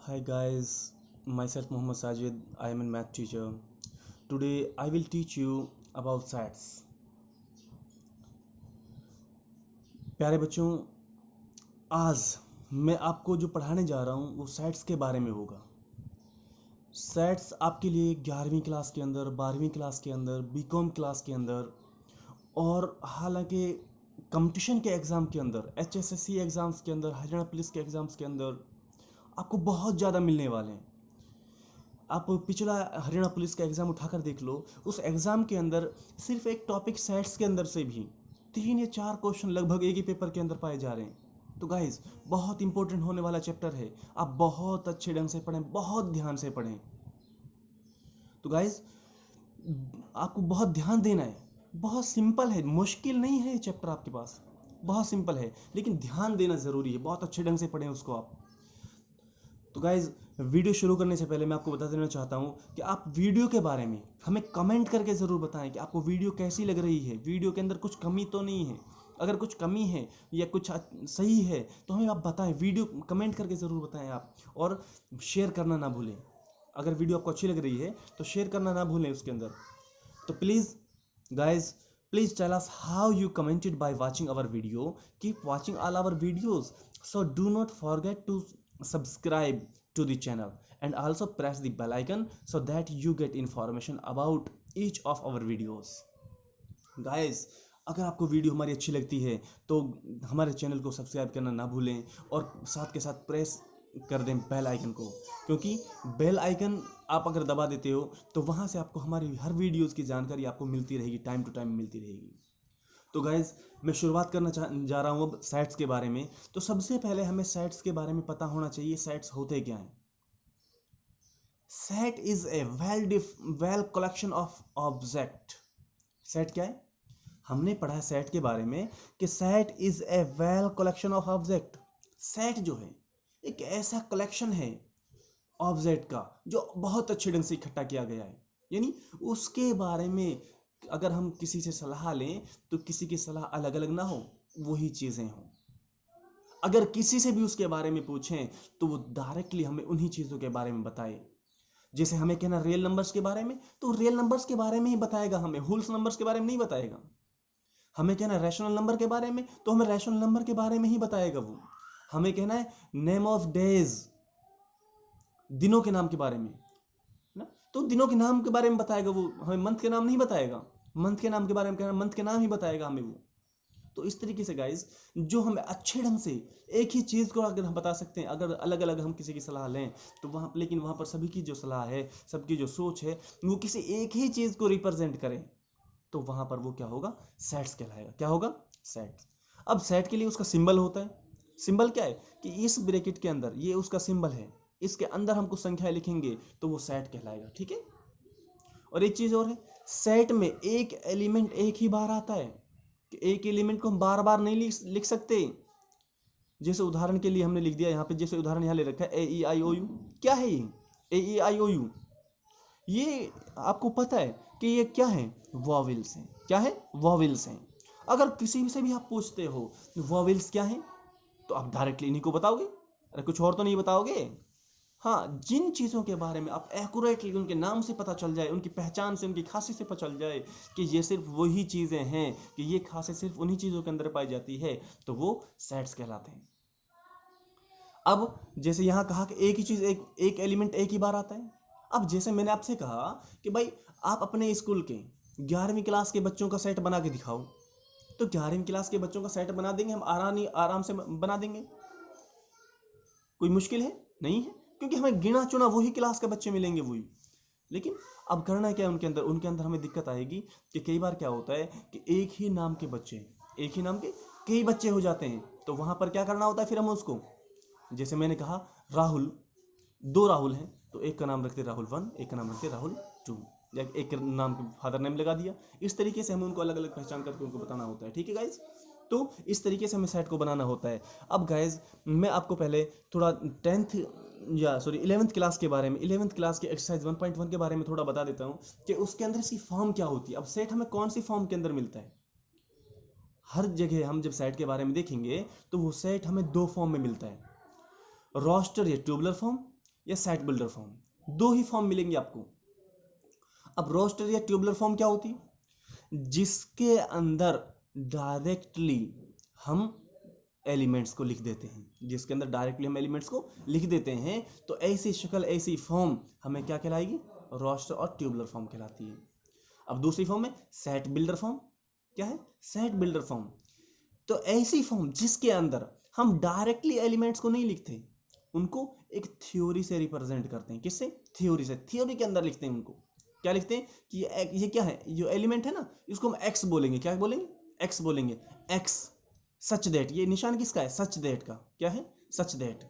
Hi guys, myself Muhammad Sajid. I am a math teacher. Today I will teach you about sets. प्यारे बच्चों, आज मैं आपको जो पढ़ाने जा रहा हूँ वो सेट्स के बारे में होगा। सेट्स आपके लिए 11वीं क्लास के अंदर, 12वीं क्लास के अंदर, बीकॉम क्लास के अंदर और हालांकि कंपटीशन के एग्ज़ाम के अंदर, HSSC एग्ज़ाम्स के अंदर, हरियाणा पुलिस के एग्ज़ाम्स के अंदर आपको बहुत ज़्यादा मिलने वाले हैं। आप पिछला हरियाणा पुलिस का एग्ज़ाम उठाकर देख लो, उस एग्ज़ाम के अंदर सिर्फ एक टॉपिक सेट्स के अंदर से भी 3 या 4 क्वेश्चन लगभग एक ही पेपर के अंदर पाए जा रहे हैं। तो गाइज बहुत इंपॉर्टेंट होने वाला चैप्टर है, आप बहुत अच्छे ढंग से पढ़ें, बहुत ध्यान से पढ़ें। तो गाइज आपको बहुत ध्यान देना है, बहुत सिंपल है, मुश्किल नहीं है ये चैप्टर आपके पास, बहुत सिंपल है, लेकिन ध्यान देना ज़रूरी है, बहुत अच्छे ढंग से पढ़ें उसको आप। तो गाइज वीडियो शुरू करने से पहले मैं आपको बता देना चाहता हूँ कि आप वीडियो के बारे में हमें कमेंट करके ज़रूर बताएं कि आपको वीडियो कैसी लग रही है, वीडियो के अंदर कुछ कमी तो नहीं है। अगर कुछ कमी है या कुछ सही है तो हमें आप बताएं, वीडियो कमेंट करके ज़रूर बताएं आप। और शेयर करना ना भूलें, अगर वीडियो आपको अच्छी लग रही है तो शेयर करना ना भूलें उसके अंदर। तो please guys, please tell us how you commented by watching our video. Keep watching all our videos, so do not forget to subscribe to the channel and also press the bell icon so that you get information about each of our videos. Guys, अगर आपको video हमारी अच्छी लगती है तो हमारे channel को subscribe करना ना भूलें और साथ के साथ प्रेस कर दें बेल आइकन को, क्योंकि बेल आइकन आप अगर दबा देते हो तो वहाँ से आपको हमारी हर वीडियोज़ की जानकारी आपको मिलती रहेगी, टाइम टू टाइम मिलती रहेगी। तो गाइज़ मैं शुरुआत करना जा रहा हूँ अब सेट्स के बारे में। तो सबसे पहले हमें सेट्स के बारे में पता होना चाहिए, सेट्स होते क्या हैं। Set is a well collection of object. Set क्या है? हमने पढ़ा है सेट के बारे में कि set is a well collection of object. Set जो है एक ऐसा कलेक्शन है ऑब्जेक्ट का जो बहुत अच्छे ढंग से इकट्ठा किया गया है, यानी उसके बारे में अगर हम किसी से सलाह लें तो किसी की सलाह अलग अलग ना हो, वही चीज़ें हों। अगर किसी से भी उसके बारे में पूछें तो वो डायरेक्टली हमें उन्हीं चीज़ों के बारे में बताए। जैसे हमें कहना रियल नंबर्स के बारे में तो रियल नंबर्स के बारे में ही बताएगा, हमें होल्स नंबर्स के बारे में नहीं बताएगा। हमें कहना है रैशनल नंबर के बारे में तो हमें रैशनल नंबर के बारे में ही बताएगा वो। हमें कहना है नेम ऑफ डेज, दिनों के नाम के बारे में ना, तो दिनों के नाम के बारे में बताएगा वो, हमें मंथ के नाम नहीं बताएगा। मंथ के नाम के बारे में कहना, मंथ के नाम ही बताएगा हमें वो। तो इस तरीके से गाइज जो हमें अच्छे ढंग से एक ही चीज़ को अगर हम बता सकते हैं, अगर अलग अलग हम किसी की सलाह लें तो वहाँ, लेकिन वहाँ पर सभी की जो सलाह है, सबकी जो सोच है वो किसी एक ही चीज़ को रिप्रेजेंट करें, तो वहां पर वो क्या होगा? सेट्स कहलाएगा। क्या होगा? सेट्स। अब सेट के लिए उसका सिंबल होता है। सिंबल क्या है कि इस ब्रैकेट के अंदर ये उसका सिंबल है, इसके अंदर हम कुछ संख्या लिखेंगे तो वो सेट कहलाएगा। ठीक है। और एक चीज और है, सेट में एक एलिमेंट एक ही बार आता है, कि एक एलिमेंट को हम बार बार नहीं लिख सकते। जैसे उदाहरण के लिए हमने लिख दिया यहाँ पे, जैसे उदाहरण यहाँ ले रखा है AEIOU। क्या है ये AEIOU? ये आपको पता है कि ये क्या है? वॉवेल्स हैं। क्या है? वॉवेल्स हैं। अगर किसी से भी आप पूछते हो वॉवेल्स क्या है तो आप डायरेक्टली इन्हीं को बताओगे, अरे कुछ और तो नहीं बताओगे। हाँ, जिन चीज़ों के बारे में आप एक्यूरेटली उनके नाम से पता चल जाए, उनकी पहचान से, उनकी खासियत से पता चल जाए कि ये सिर्फ वही चीज़ें हैं, कि ये खासियत सिर्फ उन्हीं चीज़ों के अंदर पाई जाती है, तो वो सेट्स कहलाते हैं। अब जैसे यहाँ कहा कि एक ही चीज़, एक एलिमेंट एक ही बार आता है। अब जैसे मैंने आपसे कहा कि भाई आप अपने स्कूल के 11वीं क्लास के बच्चों का सेट बना के दिखाओ, तो 11वीं क्लास के बच्चों का सेट बना देंगे हम, आराम से बना देंगे। कोई मुश्किल है? नहीं है, क्योंकि हमें गिना चुना वही क्लास के बच्चे मिलेंगे वही। लेकिन अब करना क्या है उनके अंदर हमें दिक्कत आएगी कि कई बार क्या होता है कि एक ही नाम के बच्चे, एक ही नाम के कई बच्चे हो जाते हैं, तो वहां पर क्या करना होता है फिर हम उसको, जैसे मैंने कहा राहुल, 2 राहुल हैं तो एक का नाम रखते राहुल 1, एक का नाम रखते राहुल 2, या एक नाम फादर नेम लगा दिया। इस तरीके से हमें उनको अलग अलग पहचान करके उनको बताना होता है। ठीक है गाइज, तो इस तरीके से हमें सेट को बनाना होता है। अब गाइज मैं आपको पहले थोड़ा 11th क्लास के बारे में, 11th क्लास के एक्सरसाइज 1.1 के बारे में थोड़ा बता देता हूँ कि उसके अंदर इसकी फॉर्म क्या होती है। अब सेट हमें कौन सी फॉर्म के अंदर मिलता है? हर जगह हम जब सेट के बारे में देखेंगे तो वो सेट हमें 2 फॉर्म में मिलता है, रोस्टर या ट्यूबुलर फॉर्म, या सेट बिल्डर फॉर्म, दो ही फॉर्म मिलेंगे आपको। अब रोस्टर या ट्यूबुलर फॉर्म क्या होती है? जिसके अंदर डायरेक्टली हम एलिमेंट्स को लिख देते हैं, जिसके अंदर डायरेक्टली हम एलिमेंट्स को लिख देते हैं, तो ऐसी शक्ल ऐसी फॉर्म हमें क्या कहलाएगी? रोस्टर और ट्यूबुलर फॉर्म कहलाती है। अब दूसरी फॉर्म है सेट बिल्डर फॉर्म। क्या है? Set builder form. तो ऐसी फॉर्म जिसके अंदर हम डायरेक्टली एलिमेंट्स को नहीं लिखते, उनको एक थ्योरी से रिप्रेजेंट करते हैं। किससे? थ्योरी से। थ्योरी के अंदर लिखते हैं उनको। क्या लिखते हैं कि ये क्या है? जो एलिमेंट है ना, इसको हम एक्स बोलेंगे। क्या बोलेंगे? एक्स बोलेंगे। एक्स सच दैट, ये निशान किसका है? सच दैट का। क्या है? Such that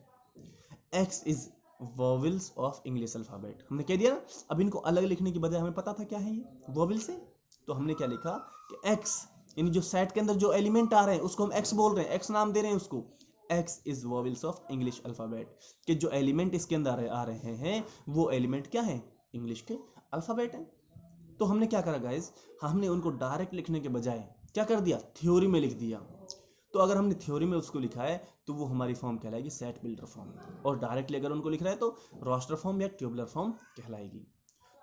x is vowels of English alphabet. हमने कह दिया ना। अब इनको अलग लिखने की बजाय हमें पता था क्या है ये वोवेल्स है, तो हमने क्या लिखा कि एक्स, यानी जो सेट के अंदर जो एलिमेंट आ रहे हैं उसको हम एक्स बोल रहे हैं, एक्स नाम दे रहे हैं उसको। X is vowels of English alphabet, कि जो एलिमेंट इसके अंदर आ रहे हैं वो एलिमेंट क्या है? इंग्लिश के अल्फाबेट है। तो हमने क्या करा गाइस, हमने उनको डायरेक्ट लिखने के बजाय क्या कर दिया? थ्योरी में लिख दिया। तो अगर हमने थ्योरी में उसको लिखा है तो वो हमारी फॉर्म कहलाएगी सेट बिल्डर फॉर्म, और डायरेक्टली अगर उनको लिख रहा है तो रोस्टर फॉर्म या ट्यूबुलर फॉर्म कहलाएगी।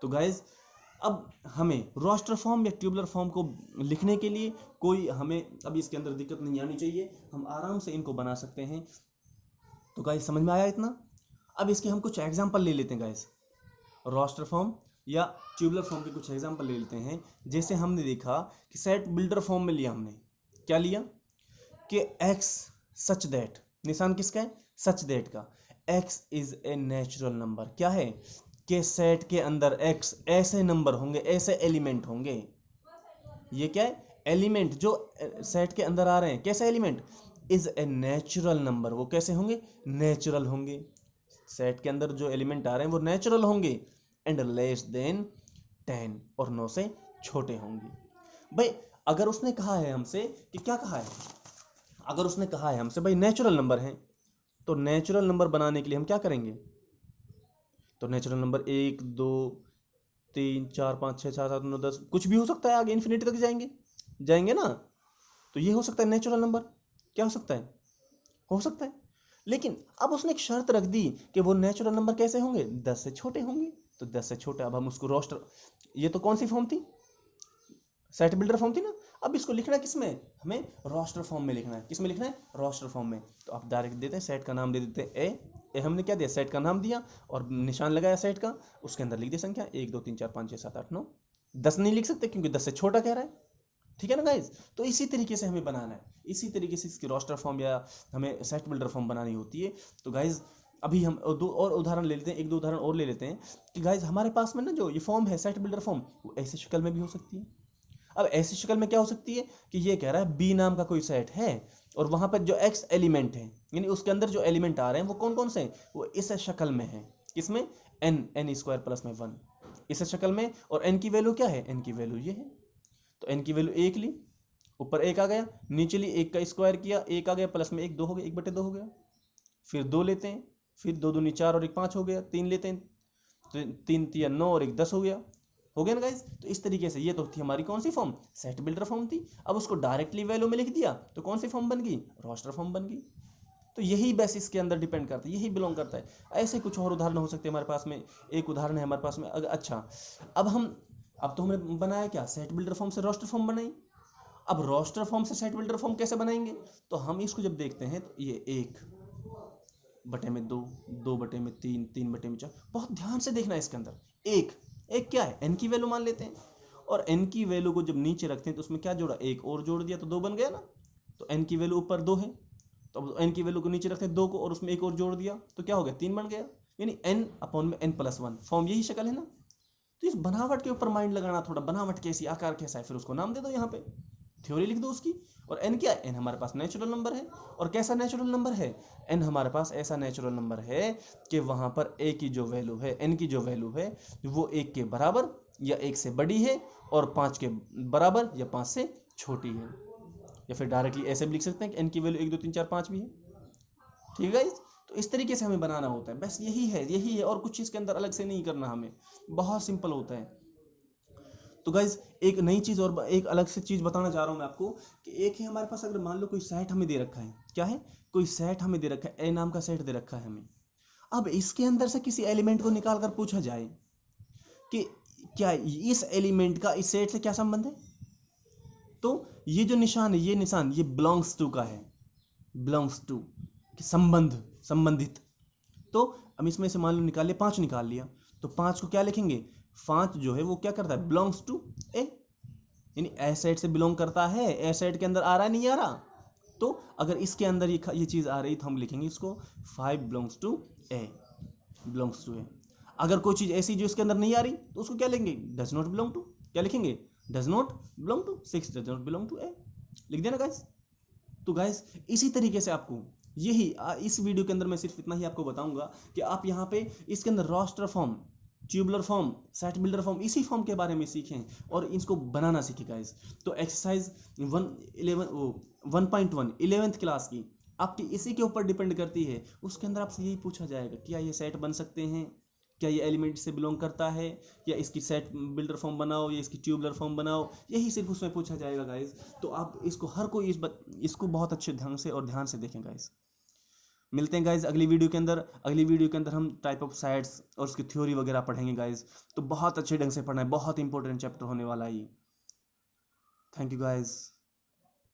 तो गाइज अब हमें रोस्टर फॉर्म या ट्यूबुलर फॉर्म को लिखने के लिए कोई हमें अब इसके अंदर दिक्कत नहीं आनी चाहिए, हम आराम से इनको बना सकते हैं। तो गाइज समझ में आया इतना? अब इसके हम कुछ एग्जाम्पल ले लेते हैं गाइज, रोस्टर फॉर्म या ट्यूबुलर फॉर्म के कुछ एग्जाम्पल ले लेते हैं। जैसे हमने देखा कि सेट बिल्डर फॉर्म में लिया हमने, क्या लिया कि x सच दैट, निशान किसका है? सच दैट का। x is a natural number. क्या है? कि सेट के अंदर x ऐसे नंबर होंगे, ऐसे एलिमेंट होंगे। ये क्या है? एलिमेंट जो सेट के अंदर आ रहे हैं, कैसे element? Is a natural number. वो कैसे होंगे? नेचुरल होंगे। सेट के अंदर जो एलिमेंट आ रहे हैं वो नेचुरल होंगे। एंड लेस देन 10, और 9 से छोटे होंगे। भाई अगर उसने कहा है हमसे कि क्या कहा है, अगर उसने कहा है हमसे भाई नेचुरल नंबर है, तो नेचुरल नंबर बनाने के लिए हम क्या करेंगे? तो नेचुरल नंबर 1 2 3 4 5 6 7 8 9 10 कुछ भी हो सकता है, आगे इन्फिनिटी तक जाएंगे ना। तो ये हो सकता है नेचुरल नंबर। क्या हो सकता है? हो सकता है। लेकिन अब उसने एक शर्त रख दी कि वो नेचुरल नंबर कैसे होंगे? 10 से छोटे होंगे। तो 10 से छोटे, अब हम उसको रोस्टर, ये तो कौन सी फॉर्म थी? सेट बिल्डर फॉर्म थी ना। अब इसको लिखना किस में? हमें रोस्टर फॉर्म में लिखना है। किस में लिखना है? रोस्टर फॉर्म में। तो आप डायरेक्ट देते हैं, सेट का नाम दे देते हैं ए हमने क्या दिया? सेट का नाम दिया और निशान लगाया सेट का, उसके अंदर लिख दी संख्या 1 2 3 4 5 6 7 8 9 10 नहीं लिख सकते क्योंकि 10 से छोटा कह रहा है। ठीक है ना गाइज? तो इसी तरीके से हमें बनाना है, इसी तरीके से इसकी रोस्टर फॉर्म या हमें सेट बिल्डर फॉर्म बनानी होती है। तो गाइज अभी हम दो और उदाहरण ले लेते हैं, एक दो उदाहरण और ले लेते हैं कि गाइज हमारे पास में ना जो ये फॉर्म है सेट बिल्डर फॉर्म, वो ऐसी शक्ल में भी हो सकती है। अब ऐसी शक्ल में क्या हो सकती है कि ये कह रहा है बी नाम का कोई सेट है और वहां पर जो एक्स एलिमेंट है, यानी उसके अंदर जो एलिमेंट आ रहे हैं वो कौन कौन से हैं? वो इस शक्ल में है। किसमें? एन स्क्वायर प्लस में 1, इस शक्ल में। और एन की वैल्यू क्या है? एन की वैल्यू ये है। तो एन की वैल्यू 1 ली, ऊपर 1 आ गया, नीचे ली 1 का स्क्वायर किया, 1 आ गया प्लस में 1 2 हो गया, 1/2 हो गया। फिर 2 लेते हैं, फिर 2 दूनी 4 और 1 5 हो गया। 3 लेते हैं, तो 3 3 9 और 1 10 हो गया। हो गया ना गाइज? तो इस तरीके से ये तो थी हमारी कौन सी फॉर्म? सेट बिल्डर फॉर्म थी। अब उसको डायरेक्टली वैल्यू में लिख दिया तो कौन सी फॉर्म बन गई? रोस्टर फॉर्म बन गई। तो यही बेसिस के अंदर डिपेंड करता है, यही बिलोंग करता है। ऐसे कुछ और उदाहरण हो सकते हैं हमारे पास में। एक उदाहरण है हमारे पास में अच्छा, अब तो हमने बनाया क्या? सेट बिल्डर फॉर्म से रोस्टर फॉर्म बनाई। अब रोस्टर फॉर्म से सेट बिल्डर फॉर्म कैसे बनाएंगे? तो हम इसको जब देखते हैं तो ये 1/2 2/3 3/4, बहुत ध्यान से देखना है इसके अंदर। एक क्या है? एन की वैल्यू मान लेते हैं, और एन की वैल्यू को जब नीचे रखते हैं तो उसमें क्या जोड़ा? 1 और जोड़ दिया तो 2 बन गया ना। तो एन की वैल्यू ऊपर 2 है, तो अब एन की वैल्यू को नीचे रखते हैं 2 को, और उसमें 1 और जोड़ दिया तो क्या हो गया? 3 बन गया। यानी एन अपॉन में n+1 फॉर्म, यही शक्ल है ना। तो इस बनावट के ऊपर माइंड लगाना थोड़ा, बनावट कैसी, आकार कैसा है, फिर उसको नाम दे दो, यहाँ पे थ्योरी लिख दो उसकी। और एन क्या है? एन हमारे पास नेचुरल नंबर है। और कैसा नेचुरल नंबर है? एन हमारे पास ऐसा नेचुरल नंबर है कि वहां पर ए की जो वैल्यू है, एन की जो वैल्यू है वो 1 के बराबर या 1 से बड़ी है, और 5 के बराबर या 5 से छोटी है। या फिर डायरेक्टली ऐसे भी लिख सकते हैं कि एन की वैल्यू 1 2 3 4 5 भी है। ठीक है गाइस? तो इस तरीके से हमें बनाना होता है, बस यही है, और कुछ इसके अंदर अलग से नहीं करना हमें, बहुत सिंपल होता है। तो गाइज एक नई चीज और एक अलग से चीज बताना चाह रहा हूं मैं आपको कि एक है हमारे पास, अगर मान लो कोई सेट हमें दे रखा है, क्या है? कोई सेट हमें दे रखा है, ए नाम का सेट दे रखा है हमें। अब इसके अंदर से किसी एलिमेंट को निकाल कर पूछा जाए कि क्या इस एलिमेंट का इस सेट से क्या संबंध है, तो ये जो निशान है, ये निशान ये बिलोंग्स टू का है, बिलोंग्स टू संबंध, संबंधित। तो हम इसमें से मान लो निकाल लिया, 5 निकाल लिया, तो 5 को क्या लिखेंगे, 5 जो है वो क्या करता है, बिलोंग्स टू ए, यानी ए सेट से बिलोंग करता है, ए सेट के अंदर आ रहा है नहीं आ रहा। तो अगर इसके अंदर ये चीज़ आ रही तो हम लिखेंगे इसको 5 belongs to A, belongs to A. अगर कोई चीज़ ऐसी जो इसके अंदर नहीं आ रही तो उसको क्या लेंगे, डज नॉट बिलोंग टू, क्या लिखेंगे, does not belong to, 6 does not belong to A, लिख देना गाइस। तो गाइस इसी तरीके से आपको यही इस वीडियो के अंदर मैं सिर्फ इतना ही आपको बताऊंगा कि आप यहाँ पे इसके अंदर roster form, tubular form, set builder form, इसी फॉर्म के बारे में सीखें और इसको बनाना सीखें गाइस। तो एक्सरसाइज 1.1 11th क्लास की आपकी इसी के ऊपर डिपेंड करती है। उसके अंदर आपसे यही पूछा जाएगा क्या ये सेट बन सकते हैं, क्या ये एलिमेंट से बिलोंग करता है, या इसकी सेट बिल्डर फॉर्म बनाओ या इसकी ट्यूबुलर फॉर्म बनाओ, यही सिर्फ उसमें पूछा जाएगा गाइस। तो आप इसको हर कोई इसको बहुत अच्छे ढंग से और ध्यान से देखें गाइस। मिलते हैं गाइज अगली वीडियो के अंदर। अगली वीडियो के अंदर हम टाइप ऑफ साइड्स और उसकी थ्योरी वगैरह पढ़ेंगे गाइज। तो बहुत अच्छे ढंग से पढ़ना है, बहुत इंपॉर्टेंट चैप्टर होने वाला है ये। Thank you guys.